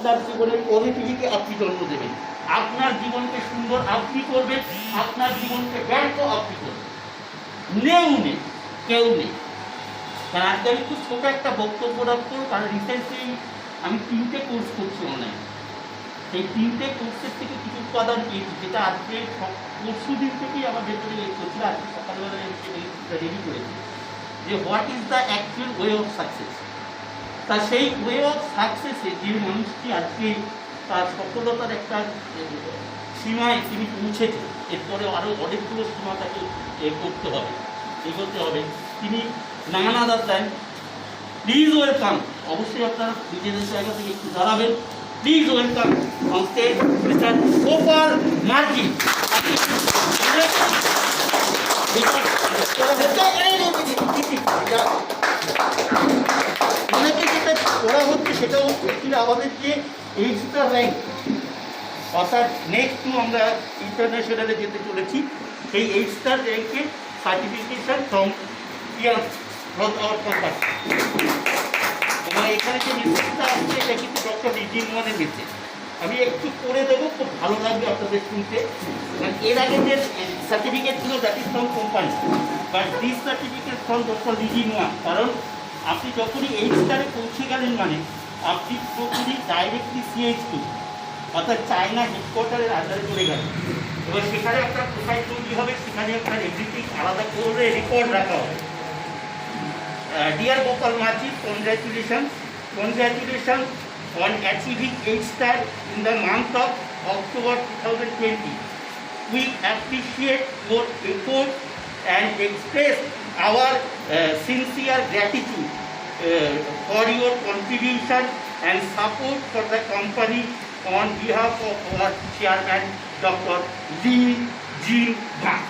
আপনার জীবনের পজিটিভিটি আপনি জন্ম দেবেন, আপনার জীবনকে সুন্দর আপনি করবেন, আপনার জীবনকে ব্যর্থ আপনি করবেন। নেই কেউ নেই। কারণ আজকে আমি খুব ছোটো একটা বক্তব্য রাখবো, কারণ রিসেন্টলি আমি 3টে কোর্স করছি অনলাইন। সেই 3টে কোর্সের থেকে কিছু উপাদান পেয়েছি, যেটা আজকে পরশু দিন থেকেই আমার ভেতরে করছিল, আজকে সকালবেলা রেডি করেছি, যে what is the actual way of success. তা সেই ওয়ে অফ সাকসেসে যে মানুষটি আজকে তার সফলতার একটা সীমায় তিনি পৌঁছেছে, এরপরে আরও অনেকগুলো সীমা তাকে করতে হবে, এগোতে হবে, তিনি নানা আদার দেন। প্লিজ ওয়েলকাম, অবশ্যই আপনারা নিজেদের জায়গা থেকে একটু দাঁড়াবেন। Please welcome on stage mister Gopal Marji. অনেকে যেটা করা হচ্ছে সেটা হচ্ছে আমাদের যে এইচটার র্যাঙ্ক, অর্থাৎ নেক্সট আমরা ইন্টারন্যাশনালে যেতে চলেছি, সেই এইচটার র্যাঙ্কে সার্টিফিকেশন ফ্রম আওয়ার কোম্পানি। আমার এখানে যে মেসেজটা আসছে এটা কিন্তু ডক্টর রিজিন ওয়ানের মেসেজ, আমি একটু করে দেবো, খুব ভালো লাগবে আপনাদের শুনতে। এর আগে যে সার্টিফিকেট ছিল that is from company, but this certificate from doctor reason one. কারণ আপনি যখনই এই স্তরে পৌঁছে গেলেন মানে আপনি পুরোপুরি ডাইরেক্টলি CH2 অর্থাৎ চায়না হেডকোয়ার্টারের আন্ডারে চলে গেলেন। এবার সেখানে আপনার প্রোফাইল তৈরি হবে, সেখানে আপনার এভরিথিং আলাদা করে রেকর্ড রাখা হবে। Deer Gopal Majhi, congratulations on achieving H-star in the month of October 2020. We appreciate your effort and express our sincere gratitude for your contribution and support for the company on behalf of our chairman, Dr. Lee Jin Bang.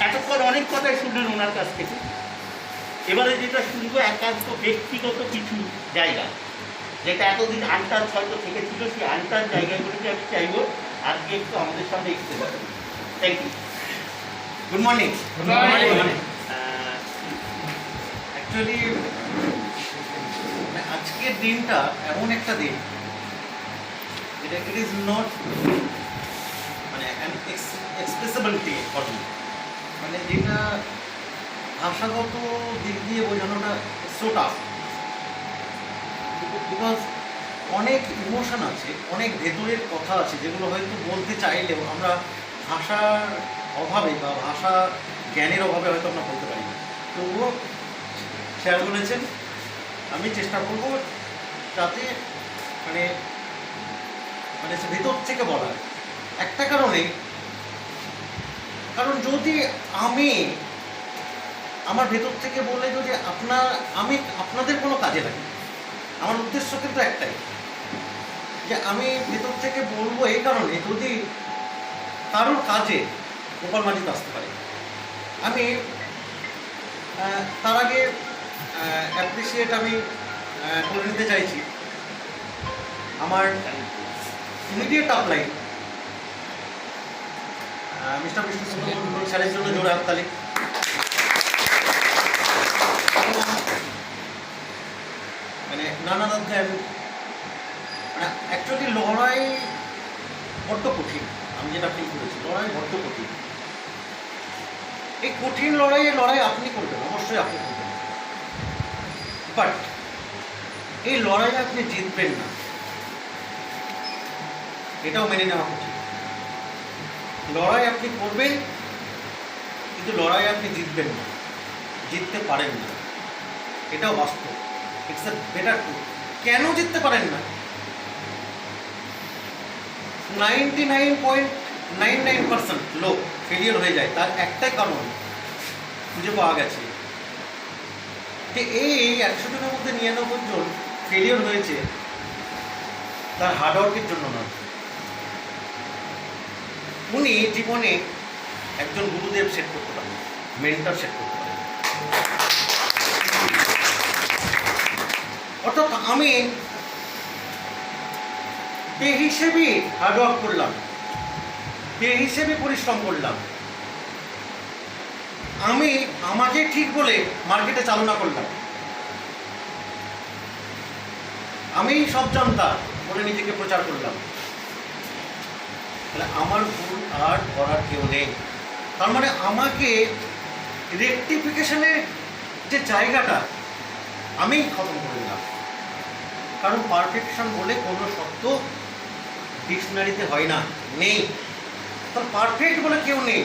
এতক্ষণ অনেক কথাই শুনলেন ওনার কাছ থেকে। এবারে যেটা শুনবো একান্ত ব্যক্তিগত কিছু জায়গা, যেটা এতদিন আনটার হয়তো থেকে ছিল, সেই আনটার জায়গাগুলোকে আমি চাইবো আজকে একটু আমাদের সামনে এক্সপ্লেন করতে। Thank you. Good morning. Actually আজকের দিনটা এমন একটা দিন যেটা ইট ইজ নট মানে an expressible day for me, মানে যেটা ভাষাগত দিক দিয়ে বোঝানোটা সো টাফ, বিকজ অনেক ইমোশন আছে, অনেক ভেতরের কথা আছে যেগুলো হয়তো বলতে চাইলেও আমরা ভাষার অভাবে বা ভাষা জ্ঞানের অভাবে হয়তো আমরা বলতে পারি না। তবুও স্যার বলেছেন, আমি চেষ্টা করব যাতে মানে মানে ভেতর থেকে বলার একটা কারণে, কারণ যদি আমি আমার ভেতর থেকে বলে যদি আমি আপনাদের কোনো কাজে লাগি, আমার উদ্দেশ্য কিন্তু একটাই, যে আমি ভেতর থেকে বলবো এই কারণে যদি কারোর কাজে গোপাল মাঝিতে আসতে পারে। আমি তার আগে অ্যাপ্রিসিয়েট আমি করে নিতে চাইছি আমার ইমিডিয়েট আপলাইন মিস্টার বিষ্ণু সুন্দর স্যারের জন্য জোরে হাততালি। মানে নানা অধ্যায় মানে অ্যাকচুয়ালি লড়াই বড্ড কঠিন, আমি যেটা ফিল করেছি লড়াই বড্ড কঠিন। এই কঠিন লড়াই আপনি করবেন, অবশ্যই আপনি করবেন, বাট এই লড়াই আপনি জিতবেন না এটাও মেনে নেওয়া উচিত। লড়াই আপনি করবেন কিন্তু লড়াই আপনি জিতবেন না, জিততে পারেন না, এটাও বাস্তব। It's a better to. কেন জিততে পারেন না? 99.99% লোক ফেলিয়ার হয়ে যায়, তার একটাই কারণ খুঁজে পাওয়া গেছে যে এই 100 জনের মধ্যে 99 জন ফেলিয়ার হয়েছে তার হার্ডওয়ার্কের জন্য নয়। উনি জীবনে একজন গুরুদেব সেট করতে পারেন, মেন্টর সেট করতে পারেন। অর্থাৎ আমি বে হিসেবেই হার্ডওয়ার্ক করলাম, বে হিসেবে পরিশ্রম করলাম, আমি আমাকে ঠিক বলে মার্কেটে চালনা করলাম, আমি সব জানতাম বলে নিজেকে প্রচার করলাম, তাহলে আমার ভুল আর করার কেউ নেই। তার মানে আমাকে রেকটিফিকেশনের যে জায়গাটা আমি খতম করে দিলাম। কারণ পারফেকশন বলে কোনো শব্দ ডিকশনারিতে হয় না, নেই। তো পারফেক্ট বলে কেউ নেই,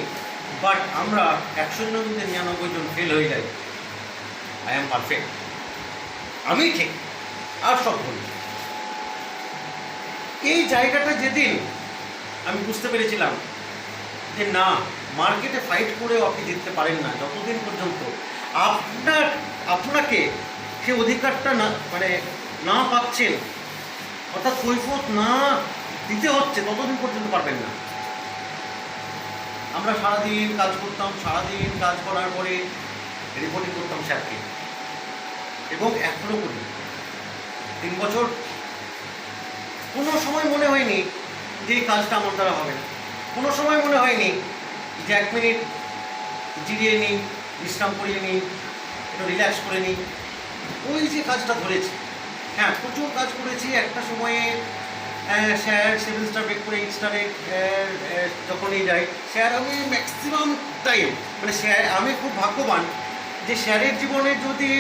বাট আমরা 100 জনের মধ্যে 99 জন ফেল হয়ে যাই। আই এম পারফেক্ট, আমি ঠিক, আর সব ভুল। এই জায়গাটা যেদিন আমি বুঝতে পেরেছিলাম যে না, মার্কেটে ফাইট করেও আপনি জিততে পারেন না যতদিন পর্যন্ত আপনাকে সে অধিকারটা না না পাচ্ছেন, অর্থাৎ কৈফিয়ত না দিতে হচ্ছে, ততদিন পর্যন্ত পারবেন না। আমরা সারাদিন কাজ করতাম, সারাদিন কাজ করার পরে রিপোর্টিং করতাম স্যারকে, এবং এখনও করি। 3 বছর কোনো সময় মনে হয়নি যে এই কাজটা আমার দ্বারা হবে না, কোনো সময় মনে হয়নি যে 1 মিনিট জিরিয়ে নিই, বিশ্রাম করিয়ে নিই, একটু রিল্যাক্স করে নিই। ওই যে কাজটা ধরেছি, হ্যাঁ প্রচুর কাজ করেছি। একটা সময়ে স্যার 7 স্টার ব্রেক করে 8 স্টারে যখনই যাই, স্যার আমি ম্যাক্সিমাম টাইম স্যার, আমি খুব ভাগ্যবান যে স্যারের জীবনে যদি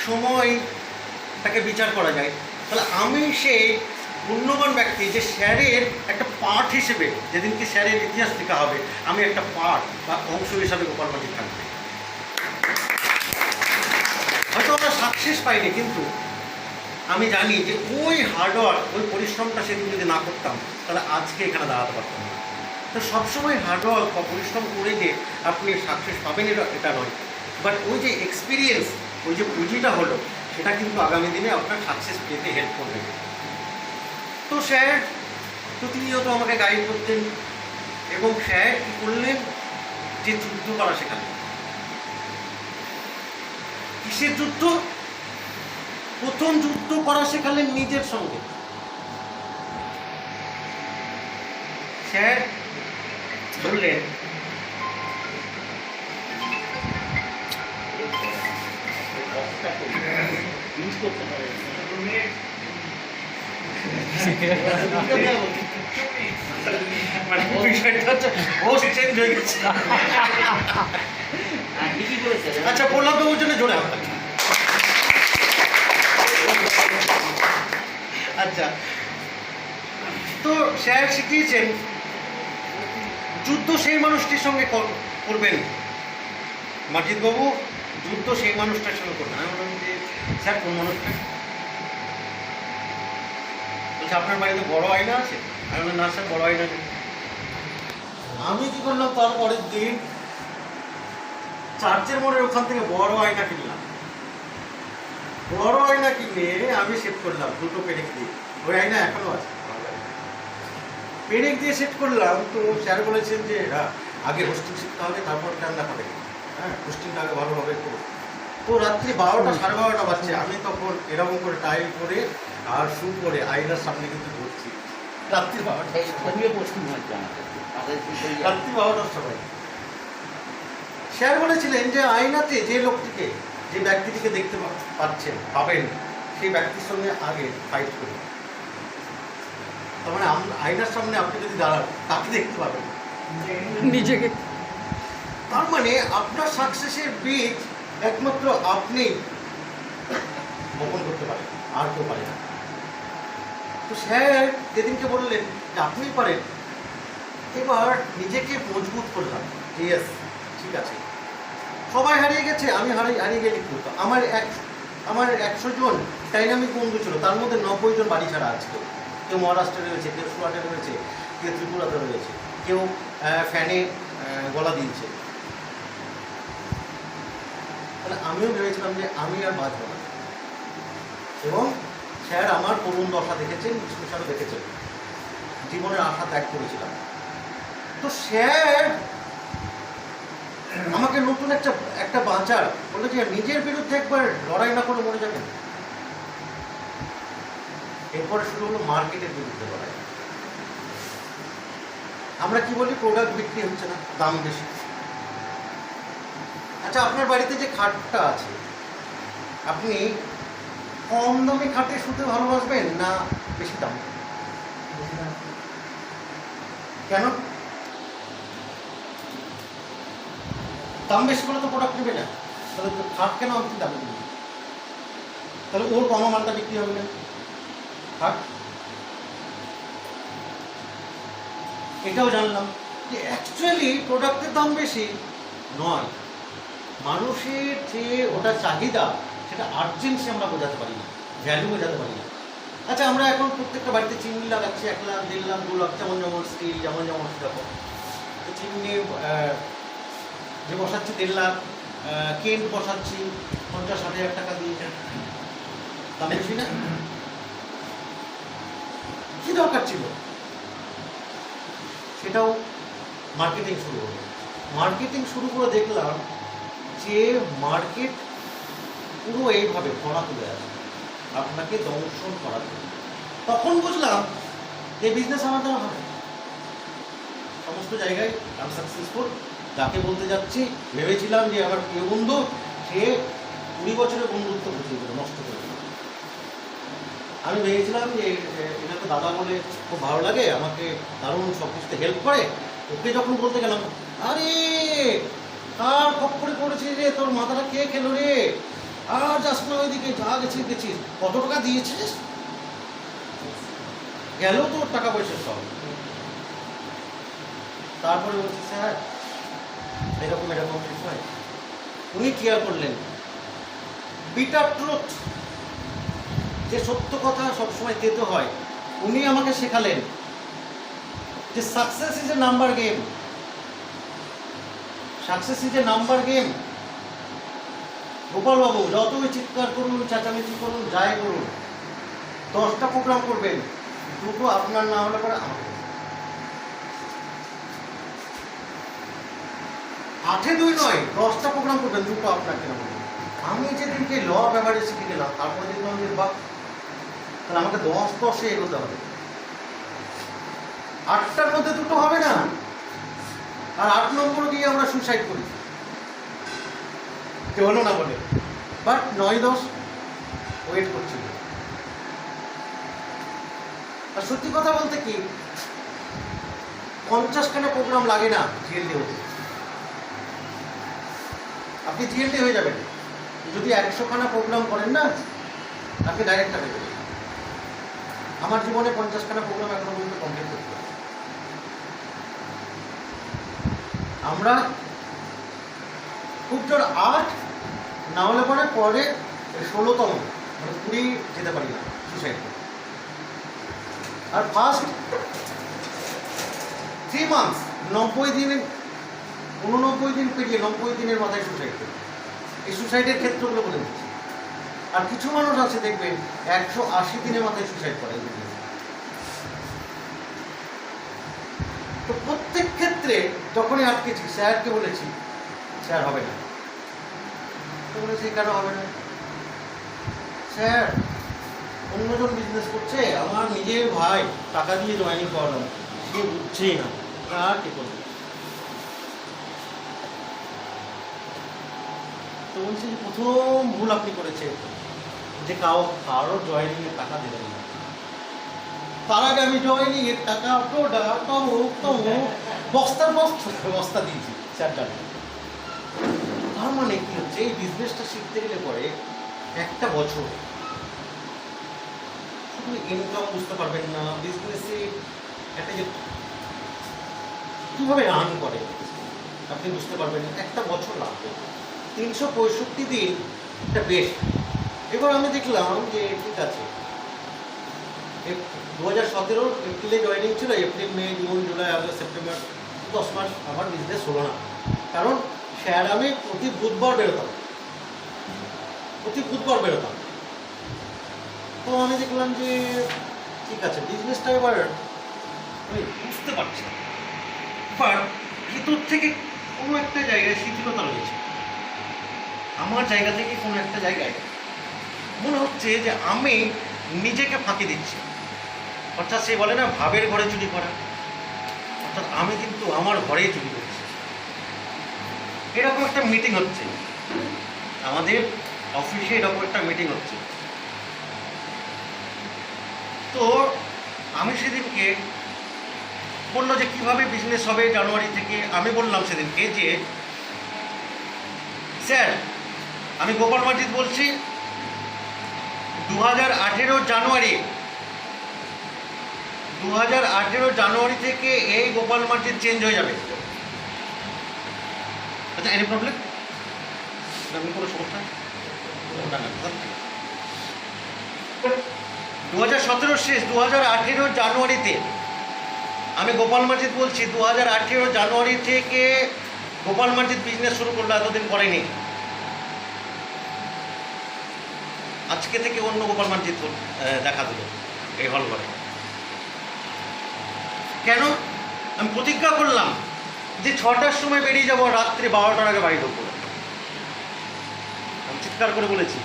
সময়টাকে বিচার করা যায়, তাহলে আমি সেই পুণ্যবান ব্যক্তি যে স্যারের একটা পার্ট হিসেবে, যেদিনকে স্যারের ইতিহাস লেখা হবে, আমি একটা পার্ট বা অংশ হিসাবে গোপাল মাঝি থাকবে। হয়তো আমরা সাকসেস পাইনি, কিন্তু আমি জানি যে ওই হার্ডওয়ার্ক, ওই পরিশ্রমটা সেদিন যদি না করতাম, তাহলে আজকে এখানে দাঁড়াতে পারতাম না। তো সবসময় হার্ডওয়ার্ক বা পরিশ্রম করে যে আপনি সাকসেস পাবেন এটা নয়, বাট ওই যে এক্সপিরিয়েন্স, ওই যে পুঁজিটা হলো, সেটা কিন্তু আগামী দিনে আপনার সাকসেস পেতে হেল্প করবে। তো স্যার প্রতিনিয়ত আমাকে গাইড করতেন, এবং স্যার কী করলেন, যে যুদ্ধ করা শেখালেন। কিসের যুদ্ধ? প্রথম যুদ্ধ করা শেখালেন নিজের সঙ্গে। স্যার বললেন, আচ্ছা বললাম তো, ওর জন্য জোরে হাত। আচ্ছা, তো স্যার শিখিয়েছেন যুদ্ধ সেই মানুষটির সঙ্গে করবেন, মাজিদ বাবু, যুদ্ধ সেই মানুষটার সঙ্গে করবেন। আমি বললাম যে স্যার কোন মানুষটা? বলছে আপনার বাড়িতে বড় আয়না আছে? আমি বললাম না স্যার, বড় আয়না নেই। আমি কি করলাম, তার পরের দিন চার্চের মোড়ের ওখান থেকে বড় আয়না কিনলাম। বড় আয়না কিনে আমি সেট করলাম 2টো পেরেক দিয়ে। ওই আয়না এখনো আছে, পেরেক দিয়ে সেট করলাম। তো স্যার বলেছেন যে আগে হোস্টিং শিখতে হবে, তারপর রান্না করে, হ্যাঁ হোস্টিংটা আগে ভালোভাবে করো। তো রাত্রি 12টা 12:30 বাজছে, আমি তখন এরকম করে টাইল করে আর শু করে আয়নার সামনে কিন্তু ঘুরছি রাত্রি 12টার সময়। স্যার বলেছিলেন যে আয়নাতে যে লোকটিকে, যে ব্যক্তিটিকে দেখতে পাচ্ছেন, পাবেন, সেই ব্যক্তির সঙ্গে আগে ফাইট করুন। তার মানে আয়নার সামনে আপনি যদি দাঁড়ান, তাকে দেখতে পাবেন, নিজেকে। তার মানে আপনার সাকসেসের বীজ একমাত্র আপনি বপন করতে পারেন, আর কেউ পারে না। তো স্যার যেদিনকে বললেন যে আপনিই পারেন, এবার নিজেকে মজবুত করলাম। ইয়েস, ঠিক আছে, সবাই হারিয়ে গেছে, আমি হারিয়ে গেলে কি হতো? আমার 100 জন ডাইনামিক বন্ধু ছিল, তার মধ্যে 90 জন বাড়ি ছাড়া আছে। কেউ মহারাষ্ট্রে রয়েছে, কেউ সুরাটে রয়েছে, কেউ ত্রিপুরাতে রয়েছে, কেউ ফ্যানে গলা দিয়েছে। তাহলে আমিও ভেবেছিলাম যে আমি আর বাঁচব না, এবং স্যার আমার করুণ দশা দেখেছেন, স্পেশালও দেখেছেন, জীবনের আশা ত্যাগ করেছিলাম। তো স্যার আমাকে নতুন একটা বাঁচার বলে যে নিজের বিরুদ্ধে একবার লড়াই না করে মরে যাবেন। এরপরে শুরু হলো মার্কেটের বিরুদ্ধে লড়াই। আমরা কি বলি, প্রোডাক্ট বিক্রি হচ্ছে না, দাম বেশি। আর আচ্ছা, আপনার বাড়িতে যে খাটটা আছে, আপনি কম দামে খাটে শুতে ভালোবাসবেন না বেশি দাম? কেন? দাম বেশি করে তো প্রোডাক্ট নেবে না, তাহলে তো খাট কেন আপনি দাম দেবেন? তাহলে ওর কমা মালটা বিক্রি হবে না খাট। এটাও জানলাম যে অ্যাকচুয়ালি প্রোডাক্টের দাম বেশি নয়, মানুষের যে ওটা চাহিদা সেটা আর্জেন্সি আমরা বোঝাতে পারি না, ভ্যালু বোঝাতে পারি না। আচ্ছা, আমরা এখন প্রত্যেকটা বাড়িতে চিমনি লাগাচ্ছি 1 লাখ 1.5 লাখ 2 লাখ, যেমন যেমন স্টিল, যেমন যেমন সেরকম। তো চিমনি যে বসাচ্ছি 1.5 লাখ, কেন্ট বসাচ্ছি 50-60 হাজার টাকা দিয়ে, দাম বেশি না? কি দরকার ছিল? সেটাও মার্কেটিং শুরু হলো। মার্কেটিং শুরু করে দেখলাম যে মার্কেট পুরো এইভাবে ভরা তুলে আছে, আপনাকে দংশন করার জন্য। তখন বুঝলাম যে বিজনেস আমার দ্বারা হবে, সমস্ত জায়গায় আমি সাকসেসফুল। যাকে বলতে যাচ্ছি, ভেবেছিলাম যে আমার প্রিয় বন্ধু, সে 20 বছরের বন্ধুত্ব বুঝিয়ে দিল, নষ্ট করে দিল। আমি ভেবেছিলাম যে এনাকে দাদা বলে খুব ভালো লাগে, আমাকে দারুণ সব কিছুতে হেল্প করে। ওকে যখন বলতে গেলাম, আরে কার খপ্পরে পড়েছে রে, তোর মাথাটা কে খেলো রে, আর যাস না ওইদিকে, যা গেছিস গেছিস, কত টাকা দিয়েছিস, গেল তোর টাকা পয়সা সব। তারপরে বলছি, স্যার এরকম এরকম বিষয়। উনি ক্লিয়ার করলেন বিটার ট্রুথ, যে সত্য কথা সবসময় তেতো হয়। উনি আমাকে শেখালেন যে success is a number game, success is a number game. গোপালবাবু যতই চিৎকার করুন, চেঁচামেচি করুন, যাই করুন, 10টা প্রোগ্রাম করবেন, 2টো আপনার না হলে পরে আমার। 8-2 নয়, 10টা প্রোগ্রাম করবেন, 2টো আপনার কেন বলবেন? আমি যেদিনকে ল অফ অ্যাভারেজ শিখে গেলাম, তারপরে দেখলাম যে বাহ, তাহলে আমাকে 10-10-এ এগোতে হবে। 8টার মধ্যে 2টো হবে না, আর 8 নম্বর গিয়ে আমরা সুইসাইড করি, কেউ হলো না বলে। বাট 9-10 ওয়েট করছি। আর সত্যি কথা বলতে কি, 50খানা প্রোগ্রাম লাগে না জিএলডি হতে। আপনি জিএলডি হয়ে যাবেন যদি 100খানা প্রোগ্রাম করেন না, আপনি ডাইরেক্ট হয়ে যাবেন। আমার জীবনে 50খানা প্রোগ্রাম এখনো পর্যন্ত কমপ্লিট করতে হবে। আমরা খুব জোর 8, না হলে পরে 16তম, মানে 20 যেতে পারি না সুসাইড। আর ফার্স্ট 3 মান্থস, 90 দিনের, 89 দিন পেরিয়ে 90 দিনের মাথায় সুসাইড করি। এই সুসাইডের ক্ষেত্রগুলো বলে দিচ্ছি। আর কিছু মানুষ আছে দেখবেন 180 দিনের মাথায় সুসাইড করে। তো প্রত্যেক ক্ষেত্রে যখনই আটকেছি, স্যারকে বলেছি স্যার হবে না, তো বলেছি কেন হবে না? স্যার অন্যজন বিজনেস করছে, আমার নিজের ভাই টাকা দিয়ে জয়েনিং করালাম, সে বুঝছেই না, আর কি করবে? তো বলছি যে প্রথম ভুল আপনি করেছেন যে কারো জয়েনিংয়ের টাকা দেবেন না। তার আগে আমি জয়েনিংয়ের টাকা বস্তার বস্তা দিয়েছি স্যারটা। তার মানে কি হচ্ছে, এই বিজনেসটা শিখতে গেলে পরে 1টা বছর শুধু ইনকাম বুঝতে পারবেন না, বিজনেসে একটা যে কীভাবে রান করে আপনি বুঝতে পারবেন না, 1টা বছর লাগবে। 365 দিন এটা বেশ। এবার আমি দেখলাম যে ঠিক আছে, 2017 এপ্রিলে জয়েনিং ছিল, এপ্রিল, মে, জুন, জুলাই, আগস্ট, সেপ্টেম্বর, 10 মাস আমার বিজনেস হলো না। কারণ স্যার আমি প্রতি বুধবার বেরোতাম। তো আমি দেখলাম যে ঠিক আছে, বিজনেসটা এবার আমি বুঝতে পারছি, বাট ভিতর থেকে কোনো একটা জায়গায় শিথিলতা রয়েছে। আমার জায়গা থেকে কোনো একটা জায়গায় মনে হচ্ছে যে আমি নিজেকে ফাঁকি দিচ্ছি। অর্থাৎ সে বলে না ভাবের ঘরে চুরি করা, অর্থাৎ আমি কিন্তু আমার ঘরেই চুরি করছি। এরকম একটা মিটিং হচ্ছে, আমাদের অফিসে এরকম একটা মিটিং হচ্ছে। তো আমি সেদিনকে বললো যে কীভাবে বিজনেস হবে জানুয়ারি থেকে। আমি বললাম সেদিনকে যে স্যার, আমি গোপাল মাজিদ বলছি, 2018 জানুয়ারি থেকে এই গোপাল মার্জিত চেঞ্জ হয়ে যাবে। আচ্ছা, এনি প্রবলেম? আমি কোনো সমস্যা? না না, 2017 শেষ, 2018 জানুয়ারিতে আমি গোপাল মার্জিত বলছি, 2018 জানুয়ারি থেকে গোপাল মার্জিত বিজনেস শুরু করলো, এতদিন করেনি। আজকে থেকে অন্য গোপাল মার্জিত দেখা দিল এই হল ঘরে। কেন? আমি প্রতিজ্ঞা করলাম যে 6টার সময় বেরিয়ে যাবো, রাত্রি 12টার আগে বাড়ি ঢুকবো। আমি চিৎকার করে বলেছি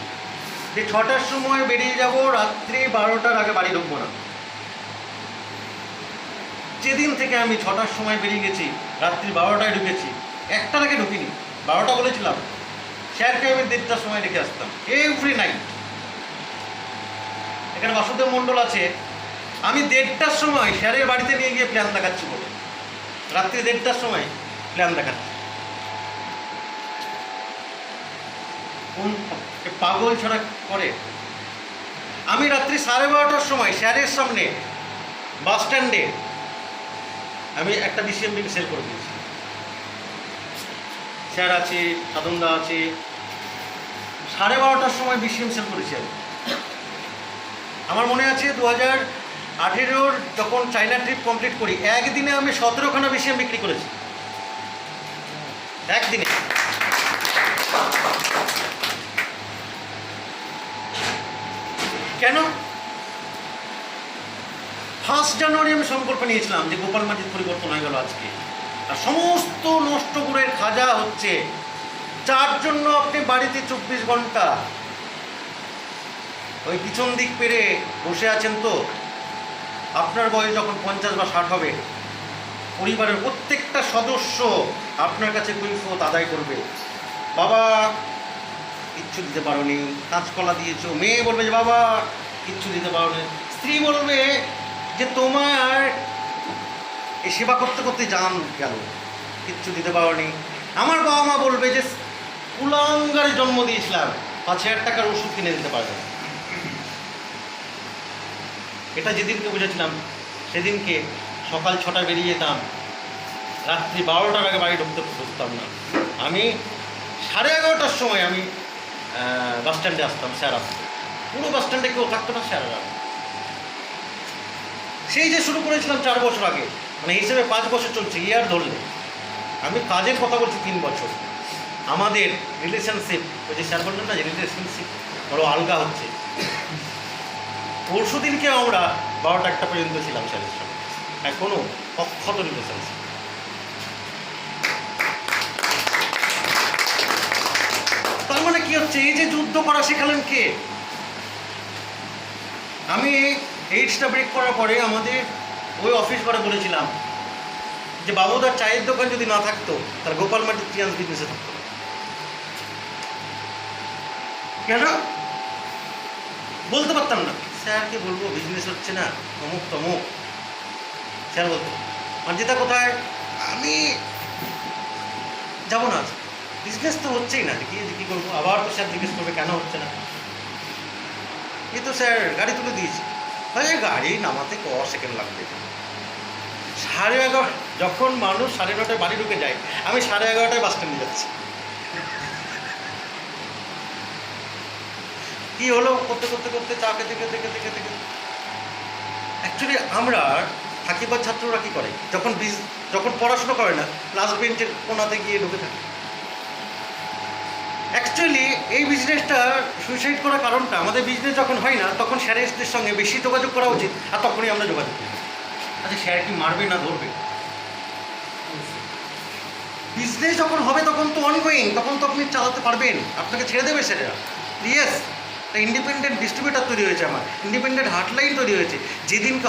যে 6টার সময় বেরিয়ে যাব, রাত্রি 12টার আগে বাড়ি ঢুকবো না। যেদিন থেকে আমি 6টার সময় বেরিয়ে গেছি, রাত্রি 12টায় ঢুকেছি, 1টার আগে ঢুকিনি। 12টা বলেছিলাম, স্যারকে আমি 1:30টার সময় রেখে আসতাম এভরি নাইট। এখানে বাসুদেব মণ্ডল আছে, আমি 1:30টার সময় স্যারের বাড়িতে নিয়ে গিয়ে প্ল্যান দেখাচ্ছি বলে, রাত্রি 1:30টার সময় প্ল্যান দেখাচ্ছি। কোন পাগল ছড়া করে? আমি রাত্রি 12:30টার সময় স্যারের সামনে বাস স্ট্যান্ডে আমি একটা বিসিএমবি সেল করে দিয়েছি। স্যার আছে, সাধনদা আছে, 12:30টার সময় বিসিএম সেল করেছি আমি। আমার মনে আছে 2018 যখন চায়না ট্রিপ কমপ্লিট করি, একদিনে আমি 17খানা বিসিএম বিক্রি করেছি, একদিনে। কেন? 1 জানুয়ারি আমি সংকল্প নিয়েছিলাম যে গোপাল মার্জিত পরিবর্তন হয়ে গেল আজকে, আর সমস্ত নষ্ট গুড়ের খাজা হচ্ছে, যার জন্য আপনি বাড়িতে 24 ঘন্টা ওই পিছন দিক পেরে বসে আছেন। তো আপনার বয়স যখন 50 বা 60 হবে, পরিবারের প্রত্যেকটা সদস্য আপনার কাছে কৈফিয়ত আদায় করবে, বাবা কিচ্ছু দিতে পারোনি, কাঁচকলা দিয়েছো। মেয়ে বলবে যে বাবা কিচ্ছু দিতে পারোনি। স্ত্রী বলবে যে তোমার এই সেবা করতে করতে জান গেল, কিচ্ছু দিতে পারোনি। আমার বাবা মা বলবে যে কুলাঙ্গারে জন্ম দিয়েছিলাম, 5,000 টাকার ওষুধ কিনে দিতে পারবে না। এটা যেদিনকে বুঝেছিলাম, সেদিনকে সকাল 6টায় বেরিয়ে যেতাম, রাত্রি 12টার আগে বাড়ি ঢুকতাম না। আমি 11:30টার সময় আমি বাস স্ট্যান্ডে আসতাম, স্যার আসতো। পুরো বাস স্ট্যান্ডে কেউ থাকতো না, স্যাররা। সেই যে শুরু করেছিলাম 4 বছর আগে, মানে হিসেবে 5 বছর চলছে, ইয়ার ধরলে। আমি কাজের কথা বলছি 3 বছর। আমাদের রিলেশনশিপ, ওই যে স্যার বললেন না যে রিলেশনশিপ বড় আলগা হচ্ছে। পরশু দিনকে আমরা 12টা-1টা পর্যন্ত ছিলাম স্যারের সঙ্গে, এখনও অক্ষত রিলেশনশিপ। তার মানে কি হচ্ছে? এই যে যুদ্ধ করা শেখালেন কে? আমি এইডসটা ব্রেক করার পরে আমাদের ওই অফিস ঘরে বলেছিলাম যে বাবুদার চায়ের দোকান যদি না থাকতো, তার গোপাল মার্জিত টিয়ান্স বিজনেসে থাকতো। কেন? বলতে পারতাম না, স্যারকে বলবো বিজনেস হচ্ছে না, অমুক তমুক। স্যার বলতো মার্জিতা কোথায়? আমি যাবো না, বিজনেস তো হচ্ছেই না, কী করবো? আবার তো স্যার জিজ্ঞেস করবে কেন হচ্ছে না। এই তো স্যার গাড়ি তুলে দিয়েছি। তাই গাড়ি নামাতে 10 সেকেন্ড লাগবে। 11:30 যখন মানুষ 9:30টায় বাড়ি ঢুকে যায়, আমি 11:30টায় বাস স্ট্যান্ডে যাচ্ছি। কি হলো? করতে করতে করতে চা খেতে খেতে খেতে খেতে খেতে অ্যাকচুয়ালি আমরা থাকিবার ছাত্ররা কী করে, যখন পড়াশোনা করে না, লাস্ট বেঞ্চের কোনাতে গিয়ে ঢুকে থাকে। অ্যাকচুয়ালি এই বিজনেসটা সুইসাইড করার কারণটা, আমাদের বিজনেস যখন হয় না, তখন স্যারের সঙ্গে বেশি যোগাযোগ করা উচিত, আর তখনই আমরা যোগাযোগ করি। আচ্ছা, স্যার কি মারবে না ধরবে? বিজনেস যখন হবে তখন তো অনগোয়িং, তখন তো আপনি চালাতে পারবেন, আপনাকে ছেড়ে দেবে স্যারেরা। ইয়েস, একটা ইন্ডিপেন্ডেন্ট ডিস্ট্রিবিউটার তৈরি হয়েছে, আমার ইন্ডিপেন্ডেন্ট হাটলাইন তৈরি হয়েছে। যেদিনকে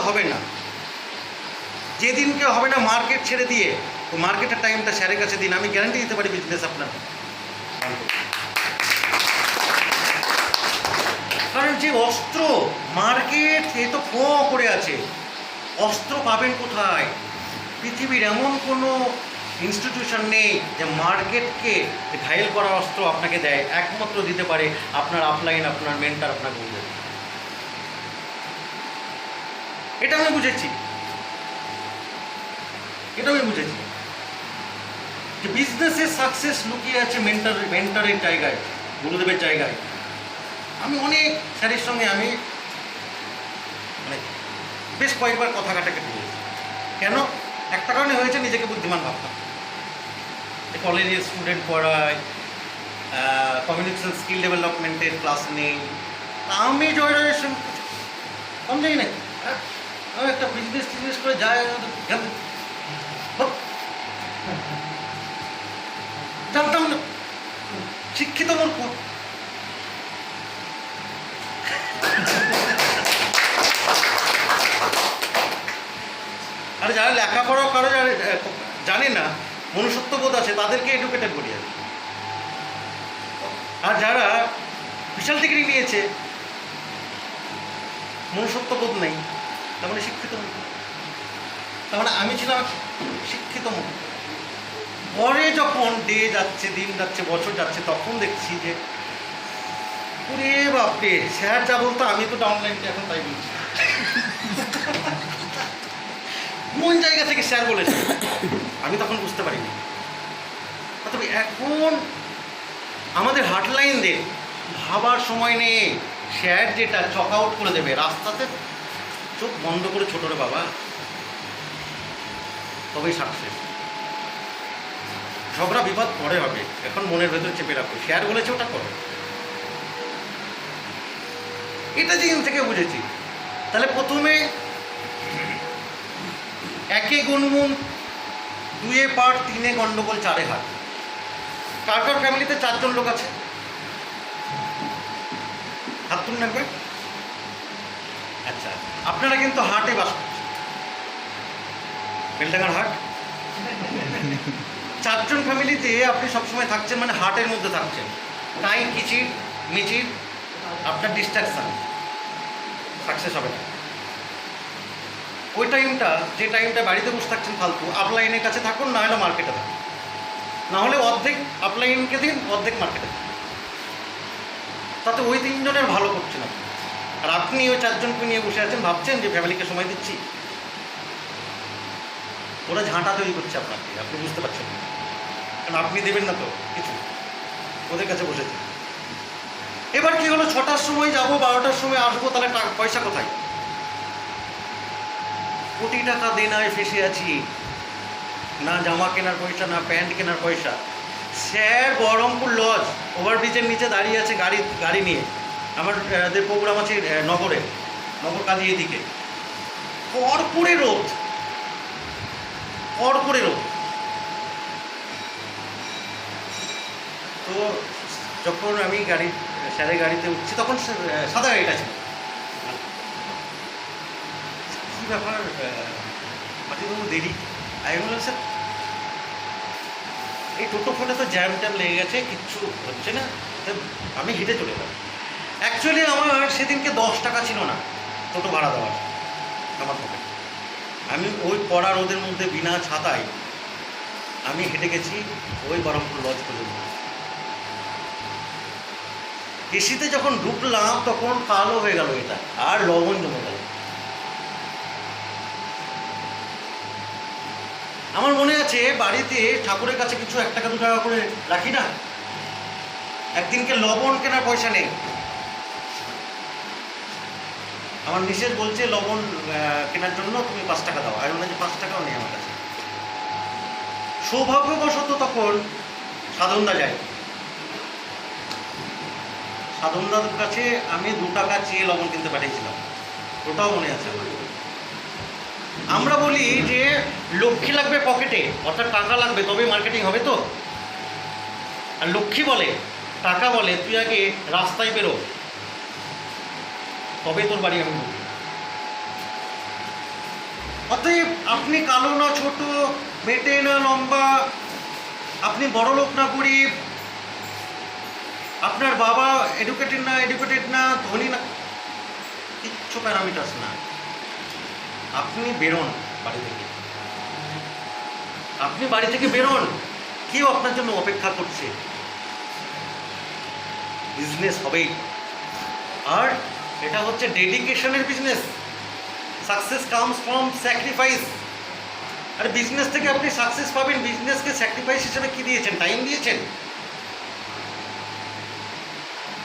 হবে না মার্কেট ছেড়ে দিয়ে তো মার্কেটের টাইমটা স্যারের কাছে দিন, আমি গ্যারান্টি দিতে পারি বিজনেস আপনার। কারণ যে অস্ত্র মার্কেট এ তো করে আছে, অস্ত্র পাবেন কোথায়? পৃথিবীর এমন কোনো ইনস্টিটিউশন নেই যে মার্কেটকে ঘায়েল করার অস্ত্র আপনাকে দেয়। একমাত্র দিতে পারে আপনার আপলাইন, আপনার মেন্টার আপনাকে বুঝে। এটা আমি বুঝেছি, যে বিজনেসের সাকসেস লুকিয়ে আছে মেন্টারের জায়গায়, গুরুদেবের জায়গায়। আমি অনেক স্যারের সঙ্গে আমি মানে বেশ কয়েকবার কথা কাটাকাটি হয়েছি। কেন? একটা কারণে হয়েছে, নিজেকে বুদ্ধিমান ভাবতাম। কলেজে স্টুডেন্ট পড়ায়, কমিউনিকেশন স্কিল ডেভেলপমেন্টের ক্লাস নেই, আমি জয়ের সঙ্গে কম যাই নাকি? আমি একটা বিজনেস করে যাই, জানতাম না, শিক্ষিত মূর্খ। আর যারা লেখাপড়া কারো জানে না, মনুষ্যত্ববোধ আছে, তাদেরকে এডুকেটেড করি আর। আর যারা বিশাল ডিগ্রি নিয়েছে, মনুষ্যত্ববোধ নেই, তার মানে শিক্ষিত মূর্খ। তার মানে আমি ছিলাম শিক্ষিত মূর্খ। পরে যখন ডে যাচ্ছে, দিন যাচ্ছে, বছর যাচ্ছে, তখন দেখছি যে ওরে বাপরে, স্যার যা বলতো আমি তো ডাউনলাইনটা এখন তাই বলছি। কোন জায়গা থেকে স্যার বলেছে আমি তখন বুঝতে পারিনি। তবে এখন আমাদের হার্ডলাইনদের ভাবার সময় নেই। স্যার যেটা চক আউট করে দেবে, রাস্তাতে চোখ বন্ধ করে ছোটরে বাবা, তবেই সাকসেস। ঝগড়া বিবাদ পরে হবে, এখন মনের ভেতরে চেপে রাখো। স্যার বলেছে ওটা করো, এটা যেদিন থেকে বুঝেছি। তাহলে প্রথমে একে গুনগুন, দুয়ে পাঠ, তিনে গন্ডগোল, চারে হাত। কার কার ফ্যামিলিতে 4 জন লোক আছে? হাত তুলুন একবার। আচ্ছা, আপনারা কিন্তু হাটে বাস করছেন, বেলডাঙ্গার হাট। 4 জন ফ্যামিলিতে আপনি সবসময় থাকছেন, মানে হাটের মধ্যে থাকছেন। তাই কিচির মিচির, আপনার ডিস্ট্রাকশন, সাকসেস হবে না। ওই টাইমটা, যে টাইমটা বাড়িতে বসে থাকছেন ফালতু, আপলাইনের কাছে থাকুন, না হলে মার্কেটে থাকুন, না হলে অর্ধেক আপলাইনকে দিন, অর্ধেক মার্কেটে দিন। তাতে ওই 3 জনের ভালো করছেন আপনি। আর আপনি ওই 4 জনকে নিয়ে বসে আছেন, ভাবছেন যে ফ্যামিলিকে সময় দিচ্ছি। ওরা ঝাঁটা তৈরি করছে আপনাকে, আপনি বুঝতে পারছেন না, কারণ আপনি দেবেন না তো কিছু, ওদের কাছে বসেছে। এবার কি হলো, 6টার সময় যাবো, 12টার সময় আসবো, তাহলে পয়সা কোথায়? কোটি টাকা দেনায় ফেসে আছি, না জামা কেনার পয়সা, না প্যান্ট কেনার পয়সা। স্যার বহরমপুর লজ ওভারব্রিজের নিচে দাঁড়িয়ে আছে গাড়ি নিয়ে। আমাদের প্রোগ্রাম আছে নগর কাজী এদিকে, কড়কড়ে রোদ। তো যখন আমি স্যারের গাড়িতে উঠছি, তখন সাদা গাড়িটা ছিল। কী ব্যাপার, বাবু দেরি? আমি বললাম স্যার এই টোটো ফোনে তো জ্যাম ট্যাম লেগে গেছে, কিচ্ছু হচ্ছে না, আমি হেঁটে চলে গেলাম। অ্যাকচুয়ালি আমার সেদিনকে 10 টাকা ছিল না টোটো ভাড়া দেওয়ার আমার পকেটে। আমি ওই কড়া রোদের মধ্যে বিনা ছাতায় আমি হেঁটে গেছি ওই বহরমপুর লজ পর্যন্ত। এসিতে যখন ঢুকলাম তখন কালো হয়ে গেল এটা, আর লবণ জমে গেল। আমার মনে আছে বাড়িতে ঠাকুরের কাছে কিছু 1 টাকা 2 টাকা করে রাখি না, একদিনকে লবণ কেনার পয়সা নেই। আমার মিসেস বলছে লবণ কেনার জন্য তুমি 5 টাকা দাও। আমি বললাম যে 5 টাকাও নেই আমার কাছে। সৌভাগ্যবশত তখন সাধনদা যায়, সাধনদার কাছে আমি 2 টাকা চেয়ে লবণ কিনতে পাঠিয়েছিলাম, ওটাও মনে আছে আমার। আমরা বলি যে লক্ষ্মী লাগবে পকেটে, অর্থাৎ টাকা লাগবে, তবে মার্কেটিং হবে তো। আর লক্ষ্মী বলে, টাকা বলে তুই আগে রাস্তায় বেরো, তবে তোর বাড়ি আমি ঢুকি। অতএব আপনি কালো না ছোট, মেটে না লম্বা, আপনি বড়লোক না গরিব, আপনার বাবা এডুকেটেড না ধনী না, কিচ্ছু প্যারামিটার্স না। আপনি বেরোন বাড়ি থেকে, আপনি বাড়ি থেকে বেরোন, কেউ আপনার জন্য অপেক্ষা করছে। বিজনেস হবেই, আর এটা হচ্ছে ডেডিকেশনের business. Success comes from sacrifice. আর বিজনেস থেকে আপনি সাকসেস পাবেন, বিজনেসকে স্যাক্রিফাইস হিসেবে কি দিয়েছেন? টাইম দিয়েছেন,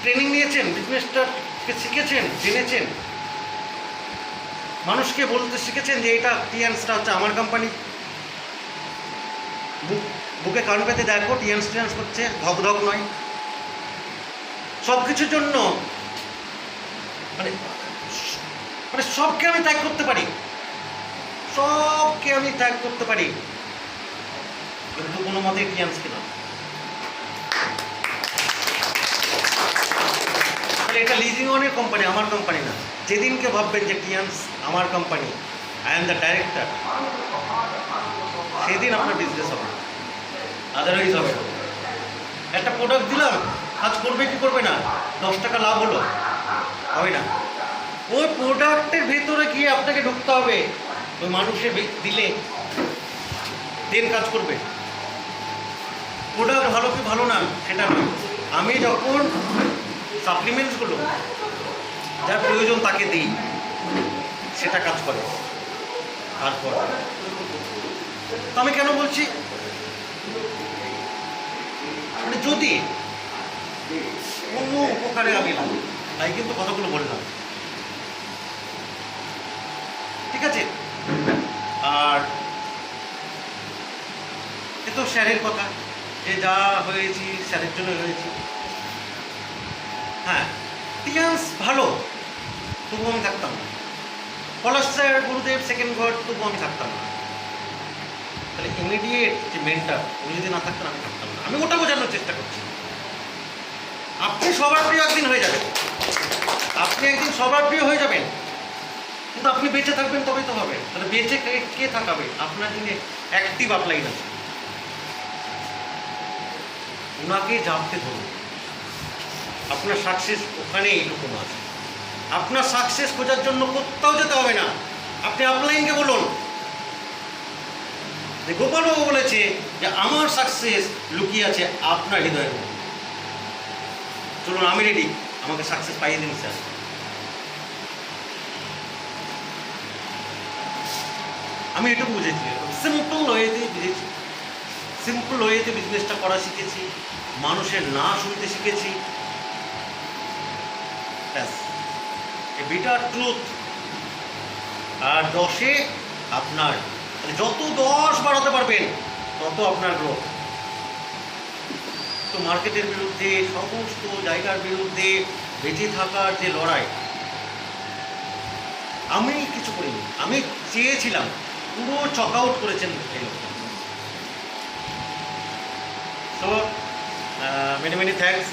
ট্রেনিং নিয়েছেন, বিজনেসটাকে শিখেছেন, জেনেছেন, মানুষকে বলতে শিখেছেন যে এটা টিয়ান্সটা হচ্ছে আমার কোম্পানি। বুকে কান পেতে দেখো, টিয়ান্স করছে, ধক নয়। সব কিছুর জন্য মানে সবকে আমি ত্যাগ করতে পারি, সবকে আমি ত্যাগ করতে পারি, কিন্তু কোনো মতেই টিয়ান্সকে না। এটা লিজিং অনের কোম্পানি, আমার কোম্পানি না। যেদিনকে ভাববেন যে টিয়ান্স আমার company, I am the director, সেদিন আপনার বিজনেস হবে, আদারওয়াইজ হবে না। একটা প্রোডাক্ট দিলাম, কাজ করবে কি করবে না, 10 টাকা লাভ হলো, হবে না। ওই প্রোডাক্টের ভেতরে গিয়ে আপনাকে ঢুকতে হবে, ওই মানুষের দিলে দেন কাজ করবে। প্রোডাক্ট ভালো কি ভালো না সেটা নয়, আমি যখন সাপ্লিমেন্টসগুলো যার প্রয়োজন তাকে দিই, সেটা কাজ করে। তারপর তো আমি কেন বলছি, মানে যদি কোনো উপকারে আমি লাগি, তাই কিন্তু কথাগুলো বললাম, ঠিক আছে? আর এ তো স্যারের কথা, যে যা হয়েছি স্যারের জন্য হয়েছি। হ্যাঁ, টিয়ান্স ভালো, তবু আমি থাকতাম না। পলাশ স্যার, গুরুদেব, সেকেন্ড গড, তবু আমি থাকতাম না। তাহলে ইমিডিয়েট যে মেন্টার, উনি যদি না থাকতেন আমি থাকতাম না। আমি ওটা বোঝানোর চেষ্টা করছি। আপনি সবার প্রিয় একদিন হয়ে যাবেন, আপনি একদিন সবার প্রিয় হয়ে যাবেন, কিন্তু আপনি বেঁচে থাকবেন তবেই তো হবে। তাহলে বেঁচে কে থাকাবে? আপনার যিনি অ্যাক্টিভ আপলাইন আছে, ওনাকে জানতে ধরুন। আপনার সাকসেস ওখানেই লুকোনো আছে। আপনার সাকসেস খোঁজার জন্য কোথাও যেতে হবে না, আপনি আপলাইনকে বলুন। গোপালবাবু বলেছে যে আমার সাকসেস লুকিয়ে আছে আপনার হৃদয়ের মধ্যে। চলুন, আমি রেডি, আমাকে সাকসেস পাইয়ে দিন স্যার। আমি এটুকু বুঝেছি, সিম্পল ওয়েতে বুঝেছি, সিম্পল ওয়েতে বিজনেসটা করা শিখেছি, মানুষের না শুনতে শিখেছি। ব্যাস, এ বিটার ট্রুথ। আর 10-এ আপনার, যত 10 বাড়াতে পারবেন তত আপনার গ্রোথ। তো মার্কেটের বিরুদ্ধে, সমস্ত জায়গার বিরুদ্ধে বেঁচে থাকার যে লড়াই, আমি কিছু করিনি, আমি চেয়েছিলাম, পুরো চক আউট করেছেন এই লোকটা। তো মেনি থ্যাঙ্কস।